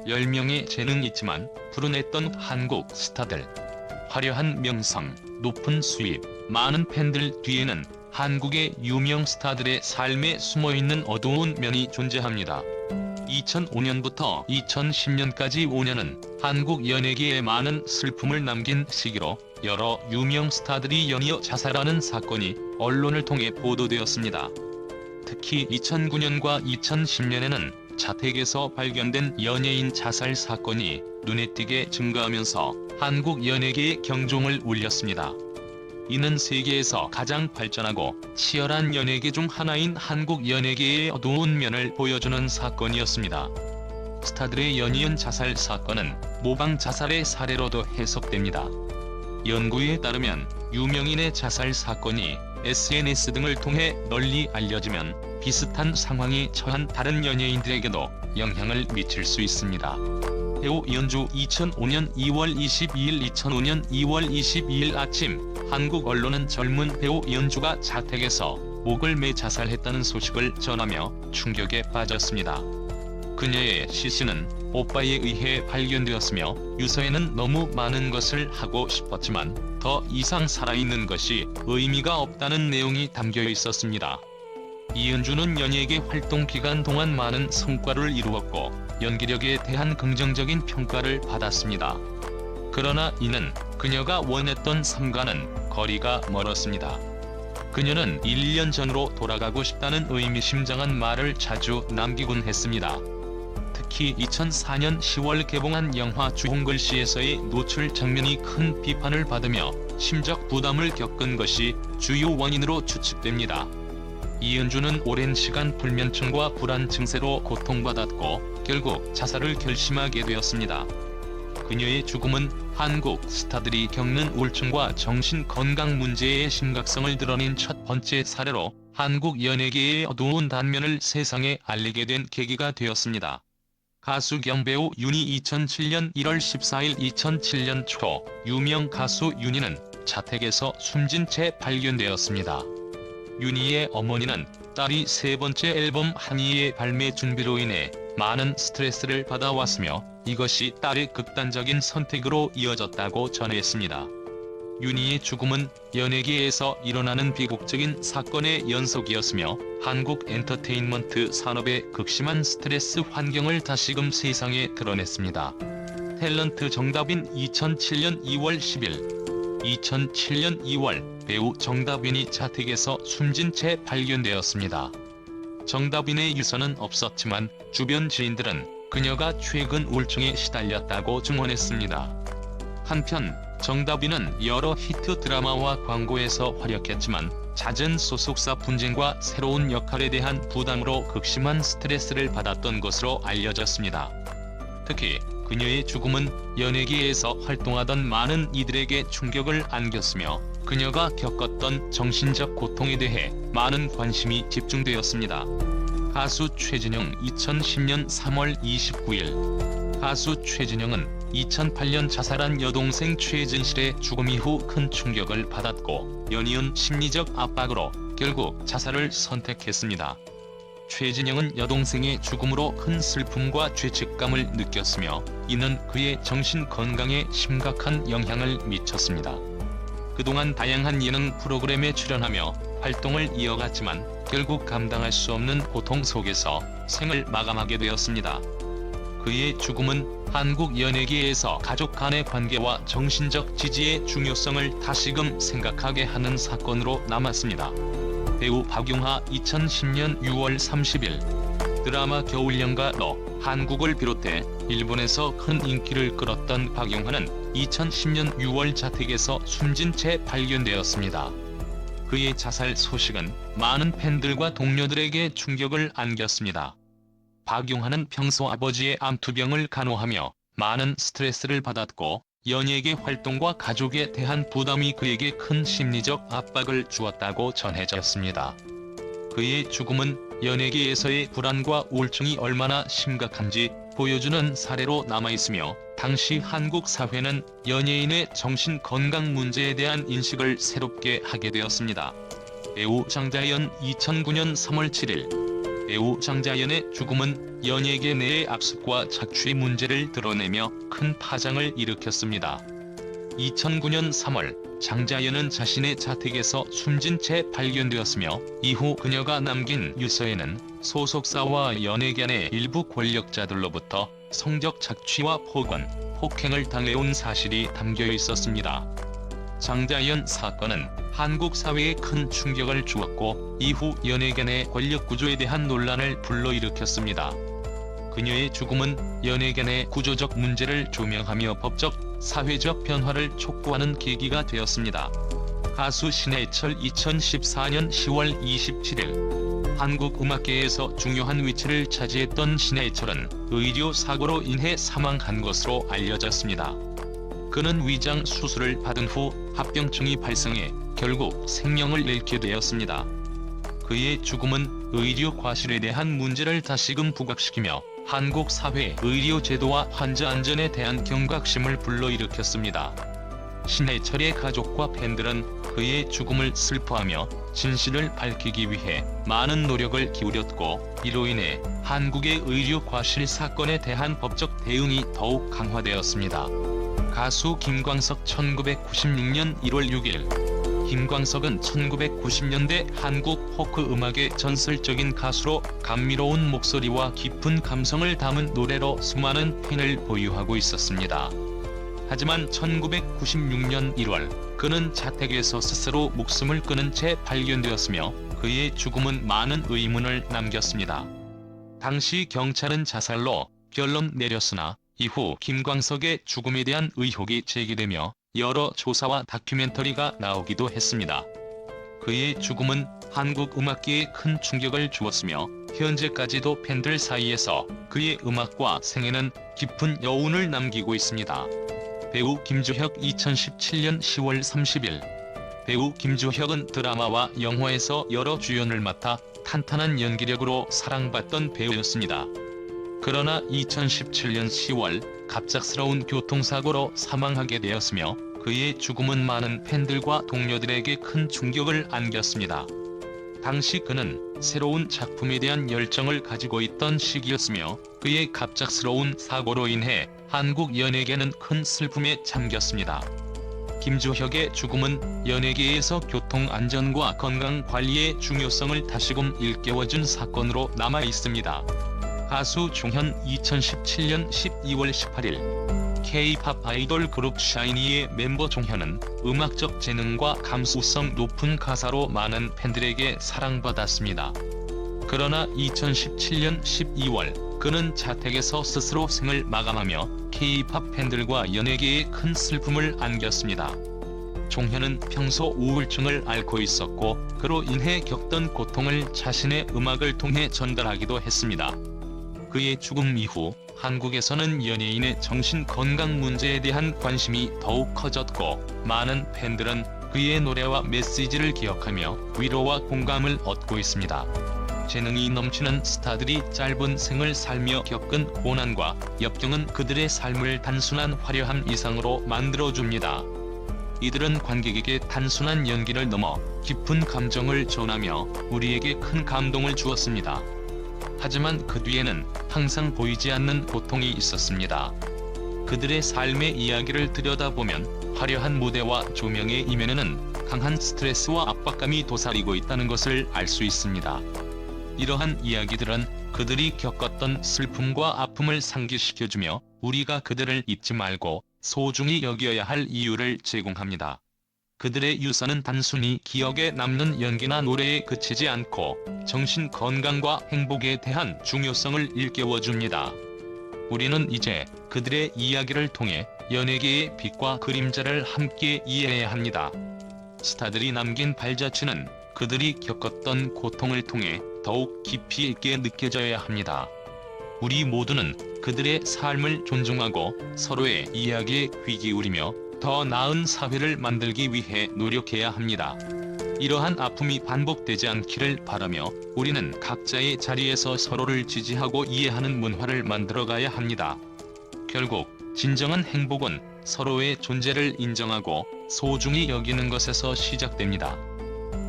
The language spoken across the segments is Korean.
10명의 재능이 있지만 불운했던 한국 스타들. 화려한 명성, 높은 수입, 많은 팬들 뒤에는 한국의 유명 스타들의 삶에 숨어있는 어두운 면이 존재합니다. 2005년부터 2010년까지 5년은 한국 연예계에 많은 슬픔을 남긴 시기로 여러 유명 스타들이 연이어 자살하는 사건이 언론을 통해 보도되었습니다. 특히 2009년과 2010년에는 자택에서 발견된 연예인 자살 사건이 눈에 띄게 증가하면서 한국 연예계의 경종을 울렸습니다. 이는 세계에서 가장 발전하고 치열한 연예계 중 하나인 한국 연예계의 어두운 면을 보여주는 사건이었습니다. 스타들의 연이은 자살 사건은 모방 자살의 사례로도 해석됩니다. 연구에 따르면 유명인의 자살 사건이 SNS 등을 통해 널리 알려지면 비슷한 상황에 처한 다른 연예인들에게도 영향을 미칠 수 있습니다. 배우 이은주 2005년 2월 22일 2005년 2월 22일 아침 한국 언론은 젊은 배우 이은주가 자택에서 목을 매 자살했다는 소식을 전하며 충격에 빠졌습니다. 그녀의 시신은 오빠에 의해 발견되었으며 유서에는 너무 많은 것을 하고 싶었지만 더 이상 살아있는 것이 의미가 없다는 내용이 담겨 있었습니다. 이은주는 연예계 활동 기간 동안 많은 성과를 이루었고 연기력에 대한 긍정적인 평가를 받았습니다. 그러나 이는 그녀가 원했던 삶과는 거리가 멀었습니다. 그녀는 1년 전으로 돌아가고 싶다는 의미심장한 말을 자주 남기곤 했습니다. 특히 2004년 10월 개봉한 영화 주홍글씨에서의 노출 장면이 큰 비판을 받으며 심적 부담을 겪은 것이 주요 원인으로 추측됩니다. 이은주는 오랜 시간 불면증과 불안 증세로 고통받았고 결국 자살을 결심하게 되었습니다. 그녀의 죽음은 한국 스타들이 겪는 우울증과 정신건강 문제의 심각성을 드러낸 첫 번째 사례로 한국 연예계의 어두운 단면을 세상에 알리게 된 계기가 되었습니다. 가수 겸 배우 윤희 2007년 1월 14일 2007년 초 유명 가수 윤희는 자택에서 숨진 채 발견되었습니다. 윤희의 어머니는 딸이 세 번째 앨범 한이의 발매 준비로 인해 많은 스트레스를 받아왔으며 이것이 딸의 극단적인 선택으로 이어졌다고 전했습니다. 윤희의 죽음은 연예계에서 일어나는 비극적인 사건의 연속이었으며 한국 엔터테인먼트 산업의 극심한 스트레스 환경을 다시금 세상에 드러냈습니다. 탤런트 정다빈 2007년 2월 10일 2007년 2월 배우 정다빈이 자택에서 숨진 채 발견되었습니다. 정다빈의 유서는 없었지만 주변 지인들은 그녀가 최근 우울증에 시달렸다고 증언했습니다. 한편 정다빈은 여러 히트 드라마와 광고에서 활약했지만 잦은 소속사 분쟁과 새로운 역할에 대한 부담으로 극심한 스트레스를 받았던 것으로 알려졌습니다. 특히 그녀의 죽음은 연예계에서 활동하던 많은 이들에게 충격을 안겼으며 그녀가 겪었던 정신적 고통에 대해 많은 관심이 집중되었습니다. 가수 최진영 2010년 3월 29일 가수 최진영은 2008년 자살한 여동생 최진실의 죽음 이후 큰 충격을 받았고 연이은 심리적 압박으로 결국 자살을 선택했습니다. 최진영은 여동생의 죽음으로 큰 슬픔과 죄책감을 느꼈으며 이는 그의 정신 건강에 심각한 영향을 미쳤습니다. 그동안 다양한 예능 프로그램에 출연하며 활동을 이어갔지만 결국 감당할 수 없는 고통 속에서 생을 마감하게 되었습니다. 그의 죽음은 한국 연예계에서 가족 간의 관계와 정신적 지지의 중요성을 다시금 생각하게 하는 사건으로 남았습니다. 배우 박용하 2010년 6월 30일 드라마 겨울연가로 한국을 비롯해 일본에서 큰 인기를 끌었던 박용하는 2010년 6월 자택에서 숨진 채 발견되었습니다. 그의 자살 소식은 많은 팬들과 동료들에게 충격을 안겼습니다. 박용하는 평소 아버지의 암투병을 간호하며 많은 스트레스를 받았고 연예계 활동과 가족에 대한 부담이 그에게 큰 심리적 압박을 주었다고 전해졌습니다. 그의 죽음은 연예계에서의 불안과 우울증이 얼마나 심각한지 보여주는 사례로 남아있으며 당시 한국 사회는 연예인의 정신건강 문제에 대한 인식을 새롭게 하게 되었습니다. 배우 장자연 2009년 3월 7일 배우 장자연의 죽음은 연예계 내의 압습과 착취 문제를 드러내며 큰 파장을 일으켰습니다. 2009년 3월 장자연은 자신의 자택에서 숨진 채 발견되었으며 이후 그녀가 남긴 유서에는 소속사와 연예계 내 일부 권력자들로부터 성적 착취와 폭언, 폭행을 당해온 사실이 담겨 있었습니다. 장자연 사건은 한국 사회에 큰 충격을 주었고 이후 연예계 내 권력 구조에 대한 논란을 불러일으켰습니다. 그녀의 죽음은 연예계 내 구조적 문제를 조명하며 법적, 사회적 변화를 촉구하는 계기가 되었습니다. 가수 신해철 2014년 10월 27일 한국 음악계에서 중요한 위치를 차지했던 신해철은 의료사고로 인해 사망한 것으로 알려졌습니다. 그는 위장 수술을 받은 후 합병증이 발생해 결국 생명을 잃게 되었습니다. 그의 죽음은 의료 과실에 대한 문제를 다시금 부각시키며 한국 사회 의료 제도와 환자 안전에 대한 경각심을 불러일으켰습니다. 신해철의 가족과 팬들은 그의 죽음을 슬퍼하며 진실을 밝히기 위해 많은 노력을 기울였고 이로 인해 한국의 의료 과실 사건에 대한 법적 대응이 더욱 강화되었습니다. 가수 김광석 1996년 1월 6일 김광석은 1990년대 한국 포크 음악의 전설적인 가수로 감미로운 목소리와 깊은 감성을 담은 노래로 수많은 팬을 보유하고 있었습니다. 하지만 1996년 1월 그는 자택에서 스스로 목숨을 끊은 채 발견되었으며 그의 죽음은 많은 의문을 남겼습니다. 당시 경찰은 자살로 결론 내렸으나 이후 김광석의 죽음에 대한 의혹이 제기되며 여러 조사와 다큐멘터리가 나오기도 했습니다. 그의 죽음은 한국 음악계에 큰 충격을 주었으며 현재까지도 팬들 사이에서 그의 음악과 생애는 깊은 여운을 남기고 있습니다. 배우 김주혁 2017년 10월 30일 배우 김주혁은 드라마와 영화에서 여러 주연을 맡아 탄탄한 연기력으로 사랑받던 배우였습니다. 그러나 2017년 10월 갑작스러운 교통사고로 사망하게 되었으며 그의 죽음은 많은 팬들과 동료들에게 큰 충격을 안겼습니다. 당시 그는 새로운 작품에 대한 열정을 가지고 있던 시기였으며 그의 갑작스러운 사고로 인해 한국 연예계는 큰 슬픔에 잠겼습니다. 김주혁의 죽음은 연예계에서 교통안전과 건강관리의 중요성을 다시금 일깨워준 사건으로 남아 있습니다. 가수 종현 2017년 12월 18일 K-팝 아이돌 그룹 샤이니의 멤버 종현은 음악적 재능과 감수성 높은 가사로 많은 팬들에게 사랑받았습니다. 그러나 2017년 12월 그는 자택에서 스스로 생을 마감하며 K-팝 팬들과 연예계에 큰 슬픔을 안겼습니다. 종현은 평소 우울증을 앓고 있었고 그로 인해 겪던 고통을 자신의 음악을 통해 전달하기도 했습니다. 그의 죽음 이후 한국에서는 연예인의 정신 건강 문제에 대한 관심이 더욱 커졌고 많은 팬들은 그의 노래와 메시지를 기억하며 위로와 공감을 얻고 있습니다. 재능이 넘치는 스타들이 짧은 생을 살며 겪은 고난과 역경은 그들의 삶을 단순한 화려함 이상으로 만들어줍니다. 이들은 관객에게 단순한 연기를 넘어 깊은 감정을 전하며 우리에게 큰 감동을 주었습니다. 하지만 그 뒤에는 항상 보이지 않는 고통이 있었습니다. 그들의 삶의 이야기를 들여다보면 화려한 무대와 조명의 이면에는 강한 스트레스와 압박감이 도사리고 있다는 것을 알 수 있습니다. 이러한 이야기들은 그들이 겪었던 슬픔과 아픔을 상기시켜주며 우리가 그들을 잊지 말고 소중히 여겨야 할 이유를 제공합니다. 그들의 유서는 단순히 기억에 남는 연기나 노래에 그치지 않고 정신 건강과 행복에 대한 중요성을 일깨워줍니다. 우리는 이제 그들의 이야기를 통해 연예계의 빛과 그림자를 함께 이해해야 합니다. 스타들이 남긴 발자취는 그들이 겪었던 고통을 통해 더욱 깊이 있게 느껴져야 합니다. 우리 모두는 그들의 삶을 존중하고 서로의 이야기에 귀 기울이며 더 나은 사회를 만들기 위해 노력해야 합니다. 이러한 아픔이 반복되지 않기를 바라며 우리는 각자의 자리에서 서로를 지지하고 이해하는 문화를 만들어가야 합니다. 결국 진정한 행복은 서로의 존재를 인정하고 소중히 여기는 것에서 시작됩니다.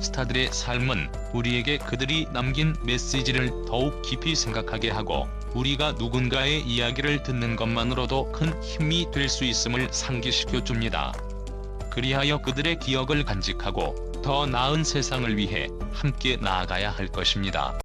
스타들의 삶은 우리에게 그들이 남긴 메시지를 더욱 깊이 생각하게 하고, 우리가 누군가의 이야기를 듣는 것만으로도 큰 힘이 될 수 있음을 상기시켜 줍니다. 그리하여 그들의 기억을 간직하고 더 나은 세상을 위해 함께 나아가야 할 것입니다.